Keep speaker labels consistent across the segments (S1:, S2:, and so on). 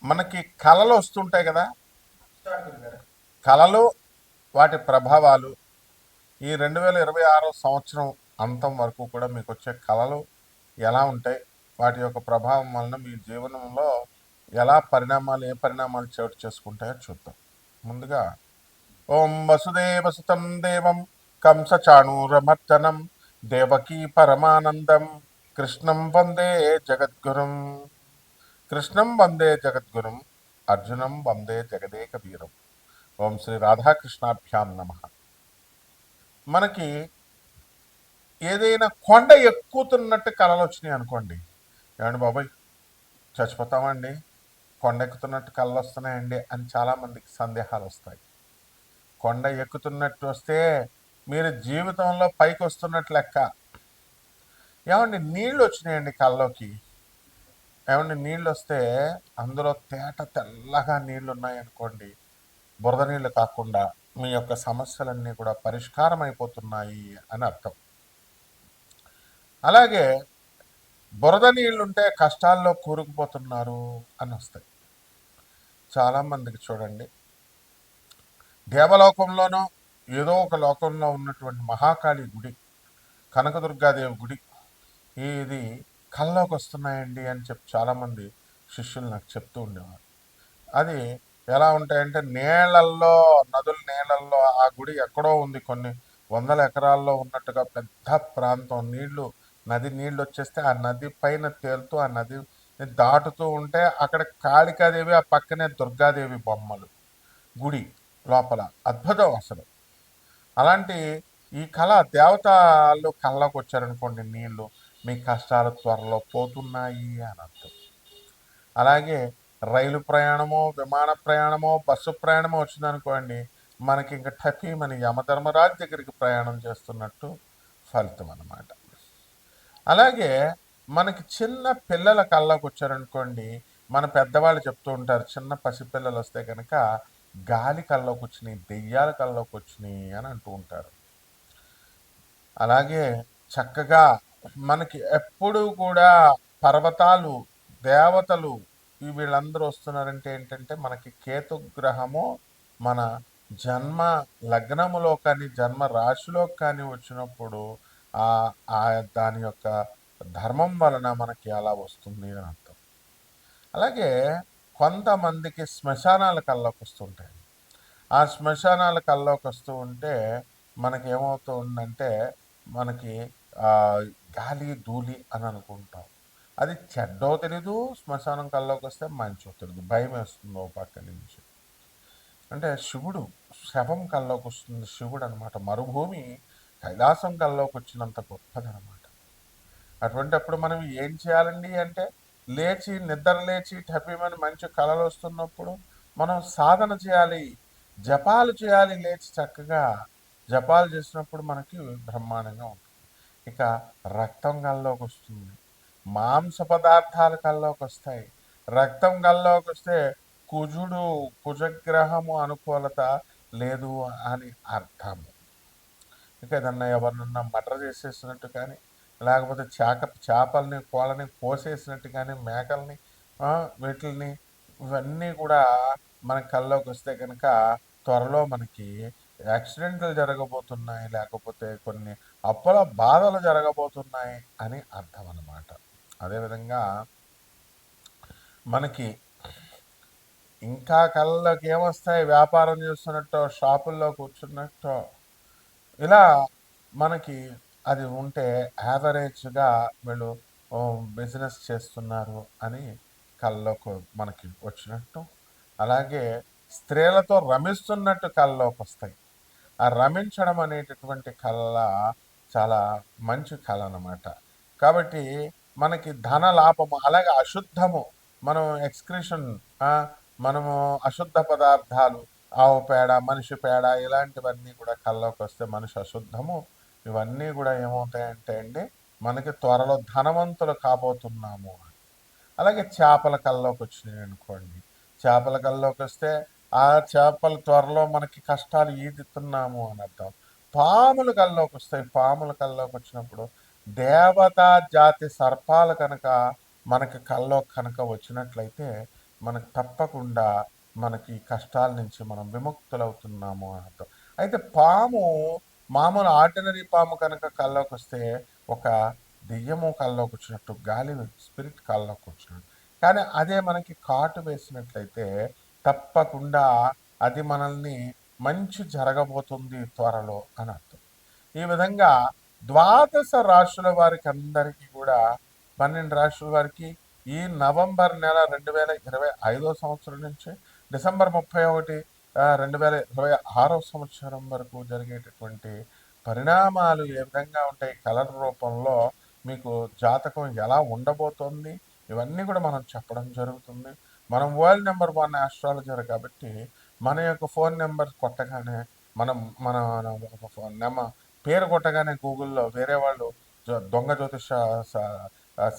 S1: మనకి కళలు వస్తుంటాయి కదా. కళలు, వాటి ప్రభావాలు ఈ 2026 సంవత్సరం అంతం వరకు కూడా మీకు వచ్చే కళలు ఎలా ఉంటాయి, వాటి యొక్క ప్రభావం వలన మీ జీవనంలో ఏ పరిణామాలు చోటు చేసుకుంటాయో చూద్దాం. ముందుగా ఓం వసుదేవసుతం దేవం కంసచాణూరమర్దనం దేవకీ పరమానందం కృష్ణం వందే జగద్గురుం. కృష్ణం వందే జగద్గురుం, అర్జునం వందే జగదేక వీరం. ఓం శ్రీ రాధాకృష్ణాభ్యాం నమ. మనకి ఏదైనా కొండ ఎక్కుతున్నట్టు కళలు వచ్చినాయి అనుకోండి, ఏమండి బాబాయ్ చచ్చిపోతామండి, కొండ ఎక్కుతున్నట్టు కళలు వస్తున్నాయండి అని చాలామందికి సందేహాలు వస్తాయి. కొండ ఎక్కుతున్నట్టు వస్తే మీరు జీవితంలో పైకి వస్తున్నట్టు లెక్క. ఏమండి నీళ్ళు వచ్చినాయండి కళ్ళలోకి, ఏమండి నీళ్ళు వస్తే అందులో తేట తెల్లగా నీళ్ళు ఉన్నాయనుకోండి, బురద నీళ్ళు కాకుండా మీ యొక్క సమస్యలన్నీ కూడా పరిష్కారం అయిపోతున్నాయి అని అర్థం. అలాగే బురద నీళ్ళుంటే కష్టాల్లో కూరుకుపోతున్నారు అని వస్తాయి. చాలామందికి చూడండి, దేవలోకంలోనో ఏదో ఒక లోకంలో ఉన్నటువంటి మహాకాళి గుడి, కనకదుర్గాదేవి గుడి ఇది కల్లోకి వస్తున్నాయండి అని చెప్పి చాలామంది శిష్యులు నాకు చెప్తూ ఉండేవారు. అది ఎలా ఉంటాయంటే నీళ్ళల్లో, నదుల నీళ్ళల్లో ఆ గుడి ఎక్కడో ఉంది, కొన్ని వందల ఎకరాల్లో ఉన్నట్టుగా పెద్ద ప్రాంతం. నది నీళ్ళు వచ్చేస్తే ఆ నది పైన తేలుతూ ఆ నది దాటుతూ ఉంటే అక్కడ కాళికాదేవి, ఆ పక్కనే దుర్గాదేవి బొమ్మలు గుడి లోపల. అద్భుతం అసలు. అలాంటి ఈ కళ దేవతలు కళ్ళలోకి వచ్చారనుకోండి నీళ్లు, మీ కష్టాలు త్వరలో పోతున్నాయి అని అర్థం. అలాగే రైలు ప్రయాణమో, విమాన ప్రయాణమో, బస్సు ప్రయాణమో వచ్చిందనుకోండి, మనకి ఇంకా టఫీ మన యమధర్మరాజు దగ్గరికి ప్రయాణం చేస్తున్నట్టు ఫలితం అన్నమాట. అలాగే మనకి చిన్న పిల్లల కళ్ళలోకి వచ్చారనుకోండి, మన పెద్దవాళ్ళు చెప్తూ ఉంటారు, చిన్న పసిపిల్లలు వస్తే కనుక గాలి కళ్ళలోకి వచ్చినాయి, దెయ్యాల కళ్ళలోకి వచ్చినాయి అని అంటూ ఉంటారు. అలాగే చక్కగా మనకి ఎప్పుడూ కూడా పర్వతాలు, దేవతలు వీళ్ళందరూ వస్తున్నారంటే ఏంటంటే మనకి కేతుగ్రహము మన జన్మ లగ్నములో కానీ జన్మ రాశిలో కానీ వచ్చినప్పుడు ఆ దాని యొక్క ధర్మం వలన మనకి అలా వస్తుంది అని అర్థం. అలాగే కొంతమందికి శ్మశానాల కల్లోకి వస్తుంటాయి. ఆ శ్మశానాల కల్లోకి వస్తూ ఉంటే మనకి ఏమవుతూ ఉందంటే మనకి గాలి ధూళి అని అనుకుంటాం. అది చెడ్డో తెలీదు, శ్మశానం కల్లోకి వస్తే మంచో తెలీదు, భయం వేస్తుంది ఓ పక్క నుంచి. అంటే శివుడు శవం కల్లోకి వస్తుంది, శివుడు అనమాట. మరుభూమి కైలాసం కల్లోకి వచ్చినంత గొప్పదనమాట. అటువంటిప్పుడు మనం ఏం చేయాలండి అంటే నిద్ర లేచి టపీమని మంచి కళలు వస్తున్నప్పుడు మనం సాధన చేయాలి, జపాలు చేయాలి. లేచి చక్కగా జపాలు చేసినప్పుడు మనకి బ్రహ్మాండంగా ఉంటుంది. ఇక రక్తం కల్లోకి వస్తుంది, మాంస పదార్థాలు కల్లోకి వస్తాయి. రక్తం కల్లోకి వస్తే కుజగ్రహము అనుకూలత లేదు అని అర్థము. ఇక ఏదన్నా ఎవరినన్నా మర్డర్ చేసేసినట్టు కానీ, లేకపోతే చేపల్ని కోళ్ళని కోసేసినట్టు కానీ, మేకల్ని వీటిని ఇవన్నీ కూడా మన కల్లోకి వస్తే కనుక త్వరలో మనకి యాక్సిడెంట్లు జరగబోతున్నాయి, లేకపోతే కొన్ని అప్పుల బాధలు జరగబోతున్నాయి అని అర్థం అన్నమాట. అదేవిధంగా మనకి ఇంకా కళ్ళలోకి ఏమొస్తాయి, వ్యాపారం చేస్తున్నట్టు, షాపుల్లో కూర్చున్నట్టు, ఇలా మనకి అది ఉంటే యావరేజ్గా వీళ్ళు బిజినెస్ చేస్తున్నారు అని కళ్ళలోకి మనకి వచ్చినట్టు. అలాగే స్త్రీలతో రమిస్తున్నట్టు కళ్ళలోకి వస్తాయి. ఆ రమించడం అనేటటువంటి కళ చాలా మంచి కళ అన్నమాట. కాబట్టి మనకి ధన లాభము, అలాగే అశుద్ధము, మనం ఎక్స్క్రిషన్, మనము అశుద్ధ పదార్థాలు, ఆవు పేడ, మనిషి పేడ, ఇలాంటివన్నీ కూడా కళ్ళలోకి వస్తే మనిషి అశుద్ధము, ఇవన్నీ కూడా ఏమవుతాయంటే అండి మనకి త్వరలో ధనవంతులు కాబోతున్నాము. అలాగే చేపల కళ్ళలోకి వచ్చినాయి అనుకోండి, చేపల కళ్ళలోకి వస్తే ఆ చేపలు త్వరలో మనకి కష్టాలు ఈదుతున్నాము అని అర్థం. పాముల కళ్ళలోకి వస్తాయి, పాముల కళ్ళలోకి వచ్చినప్పుడు దేవతా జాతి సర్పాలు కనుక మనకి కళ్ళలోకి కనుక వచ్చినట్లయితే మనకు తప్పకుండా మనకి కష్టాల నుంచి మనం విముక్తులవుతున్నాము అని అర్థం. అయితే పాము మామూలు ఆర్డినరీ పాము కనుక కల్లోకి వస్తే ఒక దెయ్యము కల్లోకి వచ్చినట్టు, గాలి స్పిరిట్ కల్లోకి వచ్చినట్టు. కానీ అదే మనకి కాటు వేసినట్లయితే తప్పకుండా అది మనల్ని మంచి జరగబోతుంది త్వరలో అని అర్థం. ఈ విధంగా ద్వాదశ రాశుల వారికి అందరికీ కూడా 12 రాశుల వారికి ఈ నవంబర్ నెల 2025 సంవత్సరం నుంచి డిసెంబర్ 31 2026 సంవత్సరం వరకు జరిగేటటువంటి పరిణామాలు ఏ విధంగా ఉంటాయి, కలర్ రూపంలో మీకు జాతకం ఎలా ఉండబోతోంది, ఇవన్నీ కూడా మనం చెప్పడం జరుగుతుంది. మనం వరల్డ్ నెంబర్ 1 ఆస్ట్రాలజర్ కాబట్టి మన యొక్క ఫోన్ నెంబర్ కొట్టగానే మనం మన నెంబర్ పేరు కొట్టగానే గూగుల్లో వేరే వాళ్ళు దొంగ జ్యోతిష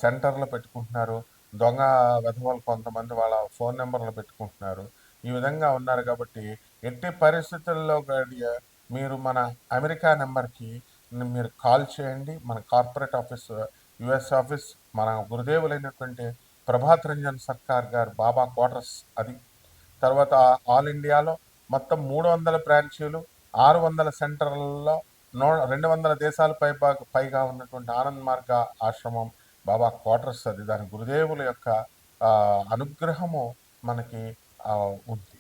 S1: సెంటర్లు పెట్టుకుంటున్నారు, దొంగ వెధవలు కొంతమంది వాళ్ళ ఫోన్ నెంబర్లు పెట్టుకుంటున్నారు. ఈ విధంగా ఉన్నారు కాబట్టి ఎట్టి పరిస్థితుల్లో మీరు మన అమెరికా నెంబర్కి మీరు కాల్ చేయండి. మన కార్పొరేట్ ఆఫీస్, యుఎస్ ఆఫీస్, మన గురుదేవులైనటువంటి ప్రభాత్ రంజన్ సర్కార్ గారు బాబా క్వార్టర్స్ అది. తర్వాత ఆల్ ఇండియాలో మొత్తం 300 బ్రాంచీలు, 600 సెంటర్లలో 200 దేశాల పైగా ఉన్నటువంటి ఆనంద్ మార్గ ఆశ్రమం బాబా క్వార్టర్స్ అది. దాని గురుదేవుల యొక్క అనుగ్రహము మనకి ఉంది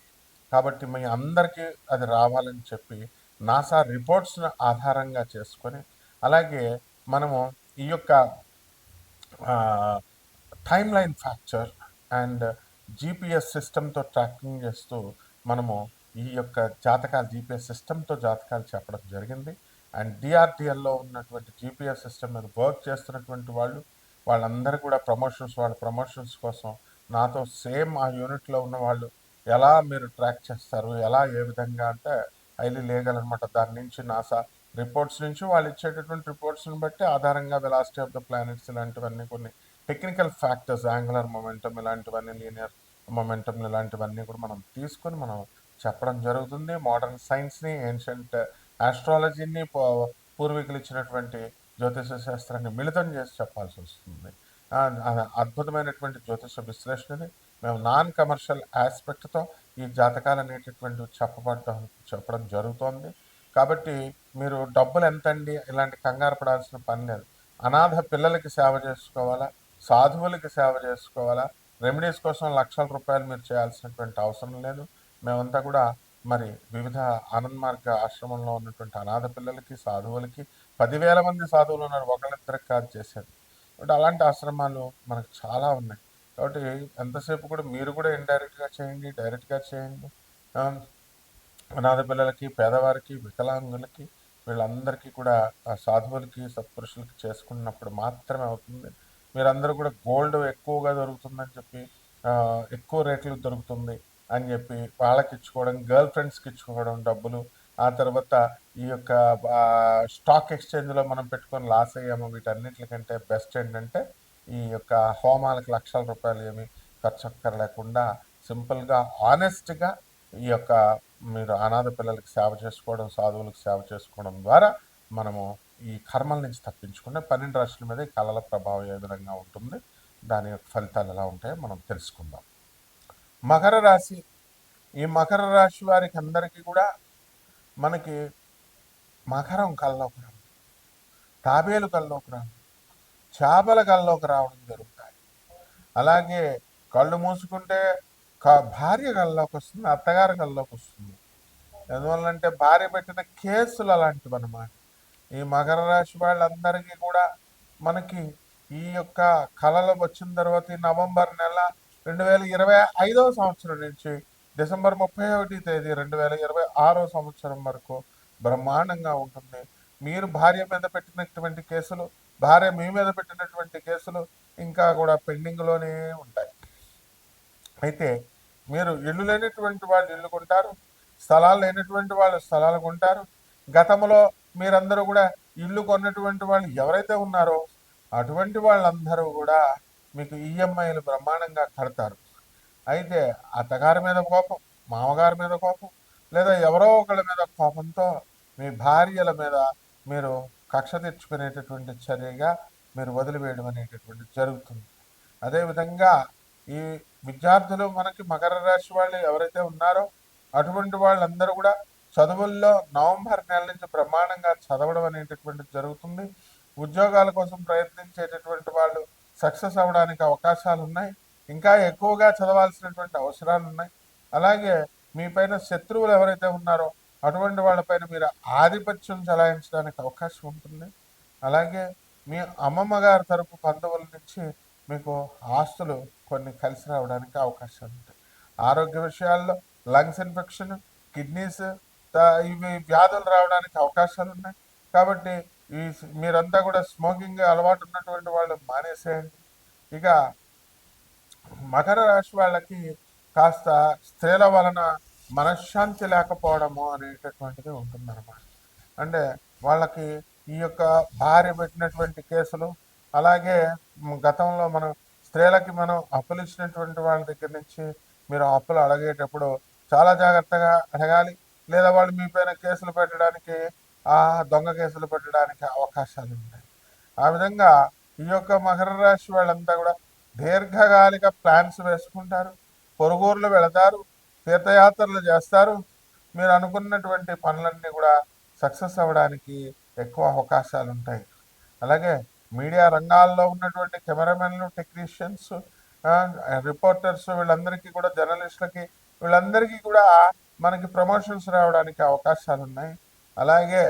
S1: కాబట్టి మీ అందరికీ అది రావాలని చెప్పి నాసా రిపోర్ట్స్ను ఆధారంగా చేసుకొని, అలాగే మనము ఈ యొక్క టైమ్ లైన్ ఫ్యాక్చర్ అండ్ జీపీఎస్ సిస్టమ్తో ట్రాకింగ్ చేస్తూ మనము ఈ యొక్క జాతకాలు జీపీఎస్ సిస్టమ్తో జాతకాలు చెప్పడం జరిగింది. అండ్ డిఆర్డిఎల్లో ఉన్నటువంటి జీపీఎస్ సిస్టమ్ మీద వర్క్ చేస్తున్నటువంటి వాళ్ళందరూ కూడా వాళ్ళ ప్రమోషన్స్ కోసం నాతో సేమ్ ఆ యూనిట్లో ఉన్న వాళ్ళు ఎలా మీరు ట్రాక్ చేస్తారు, ఎలా ఏ విధంగా అంటే హైలీ లీగల్ అనమాట. దాని నుంచి నాసా రిపోర్ట్స్ నుంచి వాళ్ళు ఇచ్చేటటువంటి రిపోర్ట్స్ని బట్టి ఆధారంగా వెలాసిటీ ఆఫ్ ద ప్లానెట్స్ ఇలాంటివన్నీ కొన్ని టెక్నికల్ ఫ్యాక్టర్స్, యాంగులర్ మొమెంటమ్ ఇలాంటివన్నీ, లీనియర్ మొమెంటమ్ ఇలాంటివన్నీ కూడా మనం తీసుకొని మనం చెప్పడం జరుగుతుంది. మోడర్న్ సైన్స్ని, ఏన్షియంట్ ఆస్ట్రాలజీని, పూర్వీకులు ఇచ్చినటువంటి జ్యోతిష శాస్త్రాన్ని మిళితం చేసి చెప్పాల్సి వస్తుంది. అద్భుతమైనటువంటి జ్యోతిష విశ్లేషణని మేము నాన్ కమర్షియల్ ఆస్పెక్ట్తో ఈ జాతకాలు అనేటటువంటివి చెప్పడం జరుగుతోంది. కాబట్టి మీరు డబ్బులు ఎంతండి ఇలాంటి కంగారు పడాల్సిన పని లేదు. అనాథ పిల్లలకి సేవ చేసుకోవాలా, సాధువులకి సేవ చేసుకోవాలా, రెమెడీస్ కోసం లక్షల రూపాయలు మీరు చేయాల్సినటువంటి అవసరం లేదు. మేమంతా కూడా మరి వివిధ ఆనంద్ మార్గ ఆశ్రమంలో ఉన్నటువంటి అనాథ పిల్లలకి, సాధువులకి 10,000 మంది సాధువులు ఉన్నారు, ఒకళ్ళిద్దరికి కాదు చేసేది. కాబట్టి అలాంటి ఆశ్రమాలు మనకు చాలా ఉన్నాయి. కాబట్టి ఎంతసేపు కూడా మీరు కూడా ఇండైరెక్ట్గా చేయండి, డైరెక్ట్గా చేయండి. అనాథ పిల్లలకి, పేదవారికి, వికలాంగులకి, వీళ్ళందరికీ కూడా సాధువులకి, సత్పురుషులకి చేసుకున్నప్పుడు మాత్రమే అవుతుంది. మీరందరూ కూడా గోల్డ్ ఎక్కువగా దొరుకుతుందని చెప్పి, ఎక్కువ రేట్లు దొరుకుతుంది అని చెప్పి వాళ్ళకి ఇచ్చుకోవడం, గర్ల్ ఫ్రెండ్స్కి ఇచ్చుకోవడం డబ్బులు, ఆ తర్వాత ఈ యొక్క స్టాక్ ఎక్స్చేంజ్లో మనం పెట్టుకొని లాస్ అయ్యాము. వీటన్నిటికంటే బెస్ట్ ఏంటంటే ఈ యొక్క హోమాలకు లక్షల రూపాయలు ఏమి ఖర్చు అక్కర్లేకుండా సింపుల్గా, ఆనెస్ట్గా ఈ యొక్క మీరు అనాథ పిల్లలకి సేవ చేసుకోవడం, సాధువులకు సేవ చేసుకోవడం ద్వారా మనము ఈ కర్మల నుంచి తప్పించుకునే 12 రాశుల మీద ఈ కళల ప్రభావం ఏ విధంగా ఉంటుంది, దాని యొక్క ఫలితాలు ఎలా ఉంటాయో మనం తెలుసుకుందాం. మకర రాశి. ఈ మకర రాశి వారికి అందరికీ కూడా మనకి మకరం కల్లోకి రావడం, తాబేలు కల్లోకి రావడం, చేపల కల్లోకి రావడం జరుగుతాయి. అలాగే కళ్ళు మూసుకుంటే భార్య కల్లోకి వస్తుంది, అత్తగారి కల్లోకి వస్తుంది. ఎందువల్లంటే భార్య పెట్టిన కేసులు అలాంటివి అన్నమాట. ఈ మకర రాశి వాళ్ళందరికీ కూడా మనకి ఈ యొక్క కళలు వచ్చిన తర్వాత ఈ నవంబర్ నెల 2025 సంవత్సరం నుంచి డిసెంబర్ 31 తేదీ 2026 సంవత్సరం వరకు బ్రహ్మాండంగా ఉంటుంది. మీరు భార్య మీద పెట్టినటువంటి కేసులు, భార్య మీ మీద పెట్టినటువంటి కేసులు ఇంకా కూడా పెండింగ్లోనే ఉంటాయి. అయితే మీరు ఇల్లు లేనటువంటి వాళ్ళు ఇల్లు కొంటారు, స్థలాలు లేనటువంటి వాళ్ళు స్థలాలు కొంటారు. గతంలో మీరందరూ కూడా ఇల్లు కొన్నటువంటి వాళ్ళు ఎవరైతే ఉన్నారో అటువంటి వాళ్ళందరూ కూడా మీకు ఈఎంఐలు బ్రహ్మాండంగా కడతారు. అయితే అత్తగారి మీద కోపం, మామగారి మీద కోపం, లేదా ఎవరో ఒకళ్ళ మీద కోపంతో మీ భార్యల మీద మీరు కక్ష తెచ్చుకునేటటువంటి చర్యగా మీరు వదిలివేయడం అనేటటువంటి జరుగుతుంది. అదేవిధంగా ఈ విద్యార్థులు మనకి మకర రాశి వాళ్ళు ఎవరైతే ఉన్నారో అటువంటి వాళ్ళందరూ కూడా చదువుల్లో నవంబర్ నెల నుంచి బ్రహ్మాండంగా చదవడం అనేటటువంటిది జరుగుతుంది. ఉద్యోగాల కోసం ప్రయత్నించేటటువంటి వాళ్ళు సక్సెస్ అవ్వడానికి అవకాశాలు ఉన్నాయి. ఇంకా ఎక్కువగా చదవాల్సినటువంటి అవసరాలు ఉన్నాయి. అలాగే మీ పైన శత్రువులు ఎవరైతే ఉన్నారో అటువంటి వాళ్ళపైన మీరు ఆధిపత్యం చెలాయించడానికి అవకాశం ఉంటుంది. అలాగే మీ అమ్మమ్మ గారి తరపు బంధువుల నుంచి మీకు ఆస్తులు కొన్ని కలిసి రావడానికి అవకాశాలు ఉంటాయి. ఆరోగ్య విషయాల్లో లంగ్స్ ఇన్ఫెక్షన్, కిడ్నీస్ ఇవి వ్యాధులు రావడానికి అవకాశాలు ఉన్నాయి. కాబట్టి మీరంతా కూడా స్మోకింగ్ అలవాటు ఉన్నటువంటి వాళ్ళు మానేసేయండి. ఇక మకర రాశి వాళ్ళకి కాస్త స్త్రీల వలన మనశ్శాంతి లేకపోవడము అనేటటువంటిది ఉంటుందన్నమాట. అంటే వాళ్ళకి ఈ యొక్క భార్య పెట్టినటువంటి కేసులు, అలాగే గతంలో మనం స్త్రీలకి మనం అప్పులు ఇచ్చినటువంటి వాళ్ళ దగ్గర నుంచి మీరు అప్పులు అడిగేటప్పుడు చాలా జాగ్రత్తగా అడగాలి. లేదా వాళ్ళు మీ పైన కేసులు పెట్టడానికి, ఆ దొంగ కేసులు పెట్టడానికి అవకాశాలు ఉంటాయి. ఆ విధంగా ఈ యొక్క మకర రాశి వాళ్ళంతా కూడా దీర్ఘకాలిక ప్లాన్స్ వేసుకుంటారు, పొరుగుర్లు వెళతారు, తీర్థయాత్రలు చేస్తారు. మీరు అనుకున్నటువంటి పనులన్నీ కూడా సక్సెస్ అవ్వడానికి ఎక్కువ అవకాశాలు ఉంటాయి. అలాగే మీడియా రంగాల్లో ఉన్నటువంటి కెమెరామెన్లు, టెక్నీషియన్స్, రిపోర్టర్స్, వీళ్ళందరికీ కూడా జర్నలిస్టులకి వీళ్ళందరికీ కూడా మనకి ప్రమోషన్స్ రావడానికి అవకాశాలు ఉన్నాయి. అలాగే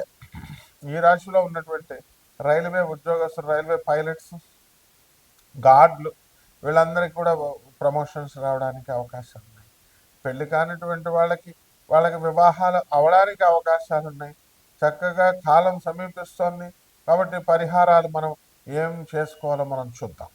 S1: ఈ రాశిలో ఉన్నటువంటి రైల్వే ఉద్యోగస్తులు, రైల్వే పైలట్స్, గార్డులు, వీళ్ళందరికీ కూడా ప్రమోషన్స్ రావడానికి అవకాశాలు ఉన్నాయి. పెళ్లి కానిటువంటి వాళ్ళకి వివాహాలు అవడానికి అవకాశాలు ఉన్నాయి. చక్కగా కాలం సమీపిస్తోంది కాబట్టి పరిహారాలు మనం ఏం చేసుకోవాలో మనం చూద్దాం.